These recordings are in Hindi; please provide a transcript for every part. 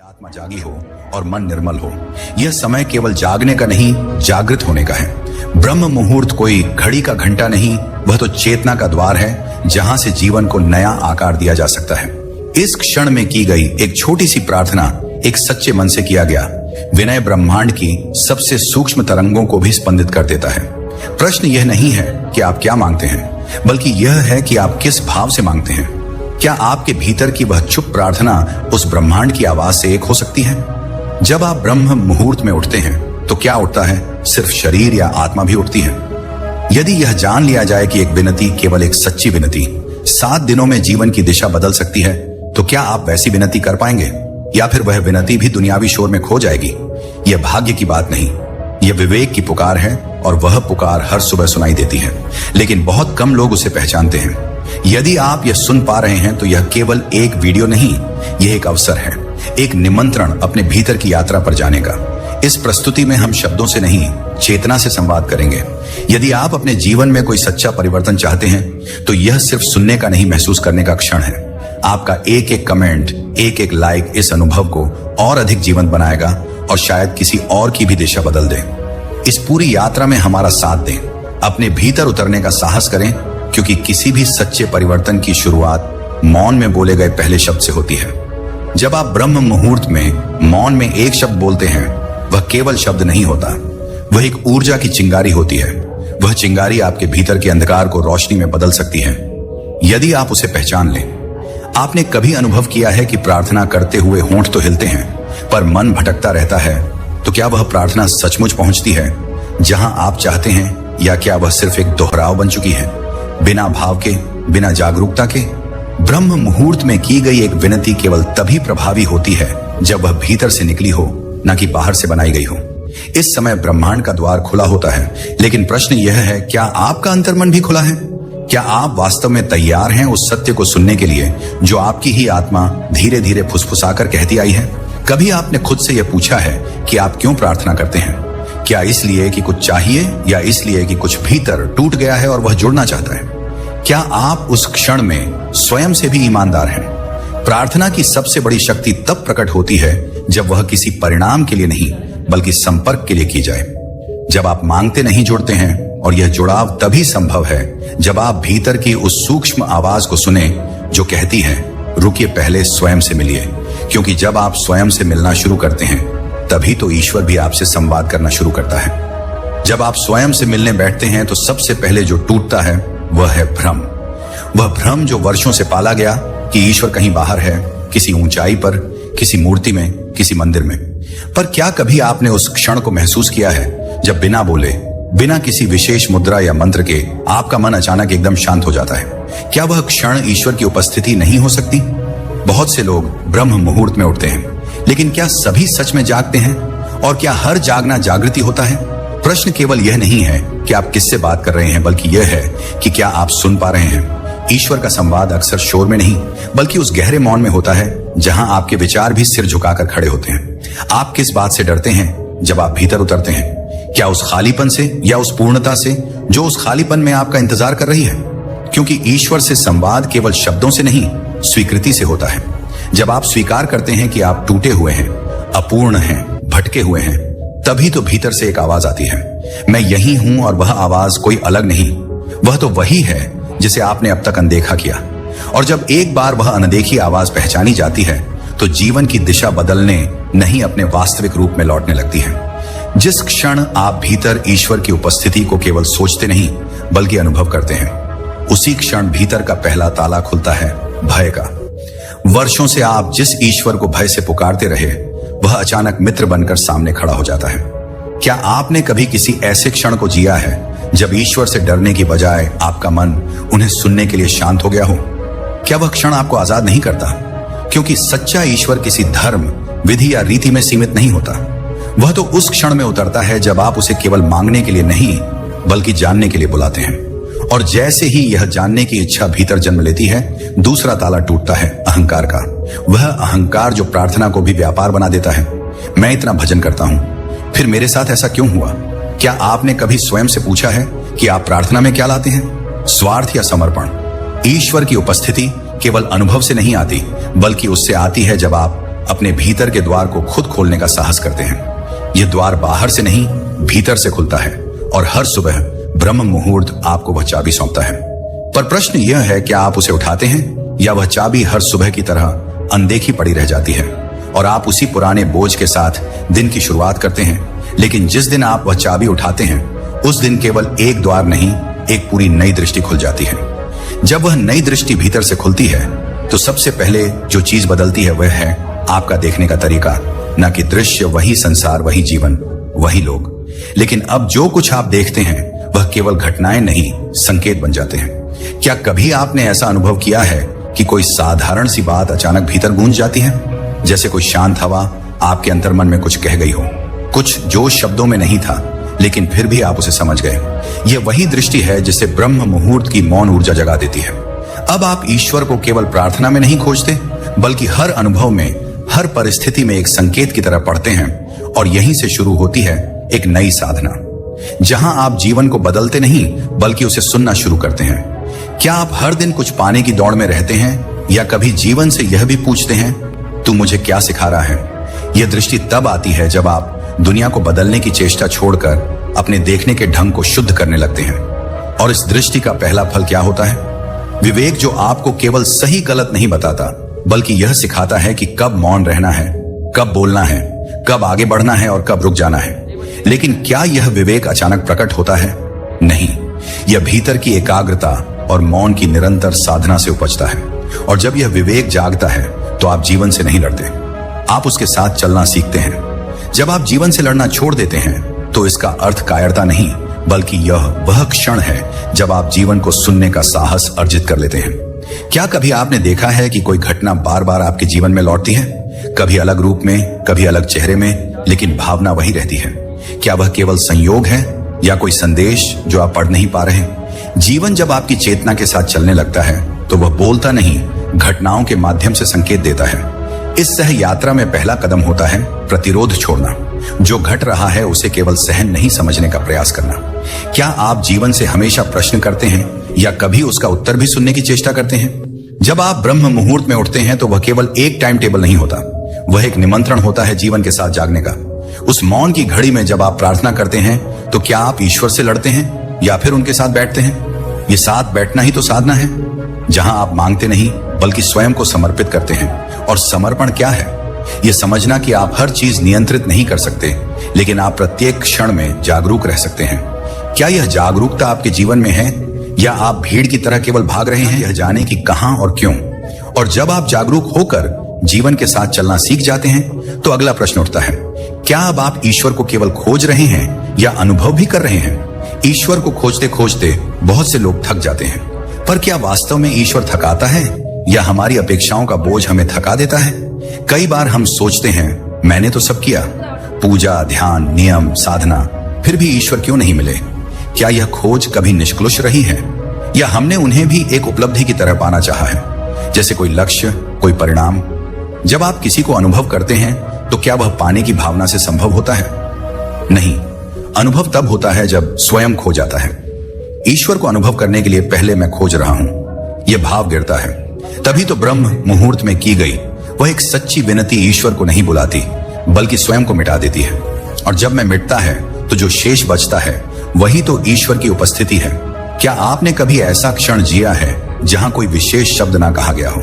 आत्मा जागी हो और मन निर्मल हो। यह समय केवल जागने का नहीं, जागृत होने का है। ब्रह्म मुहूर्त कोई घड़ी का घंटा नहीं, वह तो चेतना का द्वार है जहां से जीवन को नया आकार दिया जा सकता है। इस क्षण में की गई एक छोटी सी प्रार्थना एक सच्चे मन से किया गया विनय ब्रह्मांड की सबसे सूक्ष्म तरंगों को भी स्पंदित कर देता है। प्रश्न यह नहीं है कि आप क्या मांगते हैं, बल्कि यह है कि आप किस भाव से मांगते हैं। क्या आपके भीतर की वह चुप प्रार्थना उस ब्रह्मांड की आवाज से एक हो सकती है? जब आप ब्रह्म मुहूर्त में उठते हैं तो क्या उठता है? सिर्फ शरीर या आत्मा भी उठती है? यदि यह जान लिया जाए कि एक विनती, केवल एक सच्ची विनती 7 दिनों में जीवन की दिशा बदल सकती है, तो क्या आप वैसी विनती कर पाएंगे, या फिर वह विनती भी दुनियावी शोर में खो जाएगी? यह भाग्य की बात नहीं, यह विवेक की पुकार है, और वह पुकार हर सुबह सुनाई देती है, लेकिन बहुत कम लोग उसे पहचानते हैं। यदि आप यह सुन पा रहे हैं तो यह केवल एक वीडियो नहीं, यह एक अवसर है, एक निमंत्रण अपने भीतर की यात्रा पर जाने का। इस प्रस्तुति में हम शब्दों से नहीं, चेतना से संवाद करेंगे। यदि आप अपने जीवन में कोई सच्चा परिवर्तन चाहते हैं तो यह सिर्फ सुनने का नहीं, महसूस करने का क्षण है। आपका एक एक कमेंट, एक एक लाइक इस अनुभव को और अधिक जीवंत बनाएगा और शायद किसी और की भी दिशा बदल दे। इस पूरी यात्रा में हमारा साथ दें, अपने भीतर उतरने का साहस करें, क्योंकि किसी भी सच्चे परिवर्तन की शुरुआत मौन में बोले गए पहले शब्द से होती है। जब आप ब्रह्म मुहूर्त में मौन में एक शब्द बोलते हैं, वह केवल शब्द नहीं होता, वह एक ऊर्जा की चिंगारी होती है। वह चिंगारी आपके भीतर के अंधकार को रोशनी में बदल सकती है, यदि आप उसे पहचान लें। आपने कभी अनुभव किया है कि प्रार्थना करते हुए होंठ तो हिलते हैं, पर मन भटकता रहता है? तो क्या वह प्रार्थना सचमुच पहुंचती है जहां आप चाहते हैं, या क्या वह सिर्फ एक दोहराव बन चुकी है, बिना भाव के, बिना जागरूकता के? ब्रह्म मुहूर्त में की गई एक विनती केवल तभी प्रभावी होती है जब वह भीतर से निकली हो, न कि बाहर से बनाई गई हो। इस समय ब्रह्मांड का द्वार खुला होता है, लेकिन प्रश्न यह है, क्या आपका अंतर्मन भी खुला है? क्या आप वास्तव में तैयार हैं उस सत्य को सुनने के लिए जो आपकी ही आत्मा धीरे धीरे फुसफुसाकर कहती आई है? कभी आपने खुद से यह पूछा है कि आप क्यों प्रार्थना करते हैं? क्या इसलिए कि कुछ चाहिए, या इसलिए कि कुछ भीतर टूट गया है और वह जुड़ना चाहता है? क्या आप उस क्षण में स्वयं से भी ईमानदार हैं? प्रार्थना की सबसे बड़ी शक्ति तब प्रकट होती है जब वह किसी परिणाम के लिए नहीं, बल्कि संपर्क के लिए की जाए। जब आप मांगते नहीं, जुड़ते हैं, और यह जुड़ाव तभी संभव है जब आप भीतर की उस सूक्ष्म आवाज को सुने जो कहती है, रुकिए, पहले स्वयं से मिलिए। क्योंकि जब आप स्वयं से मिलना शुरू करते हैं, तभी तो ईश्वर भी आपसे संवाद करना शुरू करता है। जब आप स्वयं से मिलने बैठते हैं तो सबसे पहले जो टूटता है वह है भ्रम। वह भ्रम जो वर्षों से पाला गया कि ईश्वर कहीं बाहर है, किसी ऊंचाई पर, किसी मूर्ति में, किसी मंदिर में। पर क्या कभी आपने उस क्षण को महसूस किया है जब बिना बोले, बिना किसी विशेष मुद्रा या मंत्र के आपका मन अचानक एकदम शांत हो जाता है? क्या वह क्षण ईश्वर की उपस्थिति नहीं हो सकती? बहुत से लोग ब्रह्म मुहूर्त में उठते हैं, लेकिन क्या सभी सच में जागते हैं? और क्या हर जागना जागृति होता है? प्रश्न केवल यह नहीं है कि आप किससे बात कर रहे हैं, बल्कि यह है कि क्या आप सुन पा रहे हैं। ईश्वर का संवाद अक्सर शोर में नहीं, बल्कि उस गहरे मौन में होता है जहां आपके विचार भी सिर झुकाकर खड़े होते हैं। आप किस बात से डरते हैं जब आप भीतर उतरते हैं? क्या उस खालीपन से, या उस पूर्णता से जो उस खालीपन में आपका इंतजार कर रही है? क्योंकि ईश्वर से संवाद केवल शब्दों से नहीं, स्वीकृति से होता है। जब आप स्वीकार करते हैं कि आप टूटे हुए हैं, अपूर्ण हैं, भटके हुए हैं, तभी तो भीतर से एक आवाज आती है, मैं यही हूं। और वह आवाज कोई अलग नहीं, वह तो वही है जिसे आपने अब तक अनदेखा किया। और जब एक बार वह अनदेखी आवाज पहचानी जाती है, तो जीवन की दिशा बदलने नहीं, अपने वास्तविक रूप में लौटने लगती है। जिस क्षण आप भीतर ईश्वर की उपस्थिति को केवल सोचते नहीं, बल्कि अनुभव करते हैं, उसी क्षण भीतर का पहला ताला खुलता है, भय का। वर्षों से आप जिस ईश्वर को भय से पुकारते रहे, वह अचानक मित्र बनकर सामने खड़ा हो जाता है। क्या आपने कभी किसी ऐसे क्षण को जिया है जब ईश्वर से डरने की बजाय आपका मन उन्हें सुनने के लिए शांत हो गया हो? क्या वह क्षण आपको आजाद नहीं करता? क्योंकि सच्चा ईश्वर किसी धर्म, विधि या रीति में सीमित नहीं होता। वह तो उस क्षण में उतरता है जब आप उसे केवल मांगने के लिए नहीं, बल्कि जानने के लिए बुलाते हैं। और जैसे ही यह जानने की इच्छा भीतर जन्म लेती है, दूसरा ताला टूटता है, अहंकार का। वह अहंकार जो प्रार्थना को भी व्यापार बना देता है। मैं इतना भजन करता हूं, फिर मेरे साथ ऐसा क्यों हुआ? क्या आपने कभी स्वयं से पूछा है कि आप प्रार्थना में क्या लाते हैं? स्वार्थ या समर्पण? ईश्वर की उपस्थिति केवल अनुभव से नहीं आती, बल्कि उससे आती है जब आप अपने भीतर के द्वार को खुद खोलने का साहस करते हैं। यह द्वार बाहर से नहीं भीतर से खुलता है और हर सुबह ब्रह्म मुहूर्त आपको वह चाबी सौंपता है। पर प्रश्न यह है, क्या आप उसे उठाते हैं या वह चाबी हर सुबह की तरह अनदेखी पड़ी रह जाती है और आप उसी पुराने बोझ के साथ दिन की शुरुआत करते हैं। लेकिन जिस दिन आप वह चाबी उठाते हैं उस दिन केवल एक द्वार नहीं, एक पूरी नई दृष्टि खुल जाती है। जब वह नई दृष्टि भीतर से खुलती है तो सबसे पहले जो चीज बदलती है वह है आपका देखने का तरीका। न कि दृश्य, वही संसार, वही जीवन, वही लोग। लेकिन अब जो कुछ आप देखते हैं वह केवल घटनाएं नहीं, संकेत बन जाते हैं। क्या कभी आपने ऐसा अनुभव किया है कि कोई साधारण सी बात अचानक भीतर गूंज जाती है? जैसे कोई शांत हवा आपके अंतर्मन में कुछ कह गई हो, कुछ जो शब्दों में नहीं था लेकिन फिर भी आप उसे समझ गए। यह वही दृष्टि है जिसे ब्रह्म मुहूर्त की मौन ऊर्जा जगा देती है। अब आप ईश्वर को केवल प्रार्थना में नहीं खोजते, बल्कि हर अनुभव में, हर परिस्थिति में एक संकेत की तरह पढ़ते हैं। और यहीं से शुरू होती है एक नई साधना, जहां आप जीवन को बदलते नहीं बल्कि उसे सुनना शुरू करते हैं। क्या आप हर दिन कुछ पाने की दौड़ में रहते हैं या कभी जीवन से यह भी पूछते हैं, तू मुझे क्या सिखा रहा है? यह दृष्टि तब आती है जब आप दुनिया को बदलने की चेष्टा छोड़कर अपने देखने के ढंग को शुद्ध करने लगते हैं। और इस दृष्टि का पहला फल क्या होता है? विवेक, जो आपको केवल सही गलत नहीं बताता बल्कि यह सिखाता है कि कब मौन रहना है, कब बोलना है, कब आगे बढ़ना है और कब रुक जाना है। लेकिन क्या यह विवेक अचानक प्रकट होता है? नहीं, यह भीतर की एकाग्रता और मौन की निरंतर साधना से उपजता है। और जब यह विवेक जागता है तो आप जीवन से नहीं लड़ते, आप उसके साथ चलना सीखते हैं। जब आप जीवन से लड़ना छोड़ देते हैं तो इसका अर्थ कायरता नहीं, बल्कि यह वह क्षण है जब आप जीवन को सुनने का साहस अर्जित कर लेते हैं। क्या कभी आपने देखा है कि कोई घटना बार बार आपके जीवन में लौटती है? कभी अलग रूप में, कभी अलग चेहरे में, लेकिन भावना वही रहती है। क्या वह केवल संयोग है या कोई संदेश जो आप पढ़ नहीं पा रहे? जीवन जब आपकी चेतना के साथ चलने लगता है तो वह बोलता नहीं, घटनाओं के माध्यम से संकेत देता है। इस सह यात्रा में पहला कदम होता है प्रतिरोध छोड़ना। जो घट रहा है उसे केवल सहन नहीं समझने का प्रयास करना। क्या आप जीवन से हमेशा प्रश्न करते हैं या कभी उसका उत्तर भी सुनने की चेष्टा करते हैं? जब आप ब्रह्म मुहूर्त में उठते हैं तो वह केवल एक टाइम टेबल नहीं होता, वह एक निमंत्रण होता है जीवन के साथ जागने का। उस मौन की घड़ी में जब आप प्रार्थना करते हैं तो क्या आप ईश्वर से लड़ते हैं या फिर उनके साथ बैठते हैं? ये साथ बैठना ही तो साधना है, जहां आप मांगते नहीं बल्कि स्वयं को समर्पित करते हैं। और समर्पण क्या है? यह समझना कि आप हर चीज नियंत्रित नहीं कर सकते, लेकिन आप प्रत्येक क्षण में जागरूक रह सकते हैं। क्या यह जागरूकता आपके जीवन में है या आप भीड़ की तरह केवल भाग रहे हैं, यह जाने कि कहां और क्यों? और जब आप जागरूक होकर जीवन के साथ चलना सीख जाते हैं तो अगला प्रश्न उठता है, क्या अब आप ईश्वर को केवल खोज रहे हैं या अनुभव भी कर रहे हैं? ईश्वर को खोजते खोजते बहुत से लोग थक जाते हैं, पर क्या वास्तव में ईश्वर थकाता है या हमारी अपेक्षाओं का बोझ हमें थका देता है? कई बार हम सोचते हैं, मैंने तो सब किया, पूजा, ध्यान, नियम, साधना, फिर भी ईश्वर क्यों नहीं मिले? क्या यह खोज कभी निष्कलुष रही है या हमने उन्हें भी एक उपलब्धि की तरह पाना चाहा है, जैसे कोई लक्ष्य, कोई परिणाम? जब आप किसी को अनुभव करते हैं तो क्या वह पाने की भावना से संभव होता है? नहीं, अनुभव तब होता है जब स्वयं खो जाता है। ईश्वर को अनुभव करने के लिए पहले मैं खोज रहा हूं, यह भाव गिरता है। तभी तो ब्रह्म मुहूर्त में की गई वह एक सच्ची विनती ईश्वर को नहीं बुलाती बल्कि स्वयं को मिटा देती है। और जब मैं मिटता है तो जो शेष बचता है वही तो ईश्वर की उपस्थिति है। क्या आपने कभी ऐसा क्षण जिया है जहां कोई विशेष शब्द ना कहा गया हो,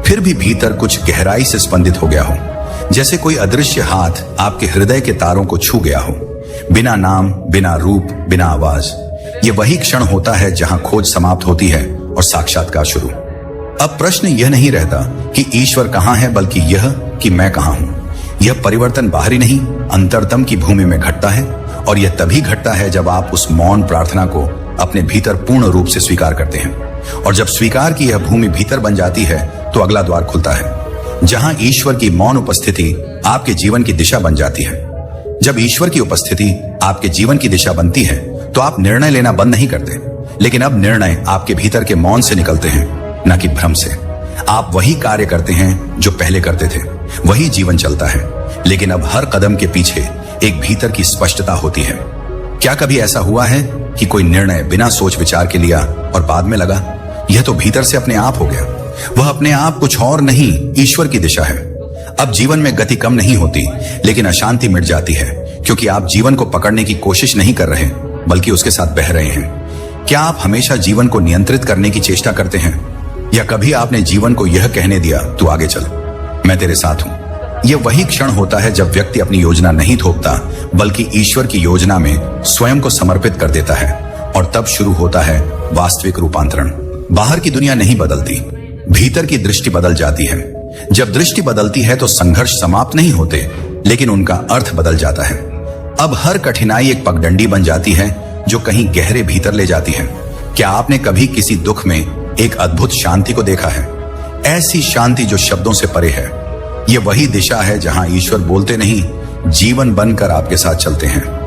फिर भी भीतर कुछ गहराई से स्पंदित हो गया हो, जैसे कोई अदृश्य हाथ आपके हृदय के तारों को छू गया हो, बिना नाम, बिना रूप, बिना आवाज? यह वही क्षण होता है जहां खोज समाप्त होती है और साक्षात्कार शुरू। अब प्रश्न यह नहीं रहता कि ईश्वर कहां है, बल्कि यह कि मैं कहां हूं। यह परिवर्तन बाहरी नहीं, अंतरतम की भूमि में घटता है। और यह तभी घटता है जब आप उस मौन प्रार्थना को अपने भीतर पूर्ण रूप से स्वीकार करते हैं। और जब स्वीकार की यह भूमि भीतर बन जाती है तो अगला द्वार खुलता है, जहां ईश्वर की मौन उपस्थिति आपके जीवन की दिशा बन जाती है। जब ईश्वर की उपस्थिति आपके जीवन की दिशा बनती है तो आप निर्णय लेना बंद नहीं करते, लेकिन अब निर्णय आपके भीतर के मौन से निकलते हैं, न कि भ्रम से। आप वही कार्य करते हैं जो पहले करते थे, वही जीवन चलता है, लेकिन अब हर कदम के पीछे एक भीतर की स्पष्टता होती है। क्या कभी ऐसा हुआ है कि कोई निर्णय बिना सोच विचार के लिया और बाद में लगा यह तो भीतर से अपने आप हो गया? वह अपने आप कुछ और नहीं, ईश्वर की दिशा है। अब जीवन में गति कम नहीं होती, लेकिन अशांति मिट जाती है, क्योंकि आप जीवन को पकड़ने की कोशिश नहीं कर रहे, बल्कि उसके साथ बह रहे हैं। क्या आप हमेशा जीवन को नियंत्रित करने की चेष्टा करते हैं, या कभी आपने जीवन को यह कहने दिया, तू आगे चल, मैं तेरे साथ हूं? यह वही क्षण होता है जब व्यक्ति अपनी योजना नहीं थोपता, बल्कि ईश्वर की योजना में स्वयं को समर्पित कर देता है, और तब शुरू होता है वास्तविक रूपांतरण। बाहर की दुनिया नहीं बदलती, भीतर की दृष्टि बदल जाती है। जब दृष्टि बदलती है तो संघर्ष समाप्त नहीं होते, लेकिन उनका अर्थ बदल जाता है। अब हर कठिनाई एक पगडंडी बन जाती है जो कहीं गहरे भीतर ले जाती है। क्या आपने कभी किसी दुख में एक अद्भुत शांति को देखा है? ऐसी शांति जो शब्दों से परे है। यह वही दिशा है जहां ईश्वर बोलते नहीं, जीवन बनकर आपके साथ चलते हैं।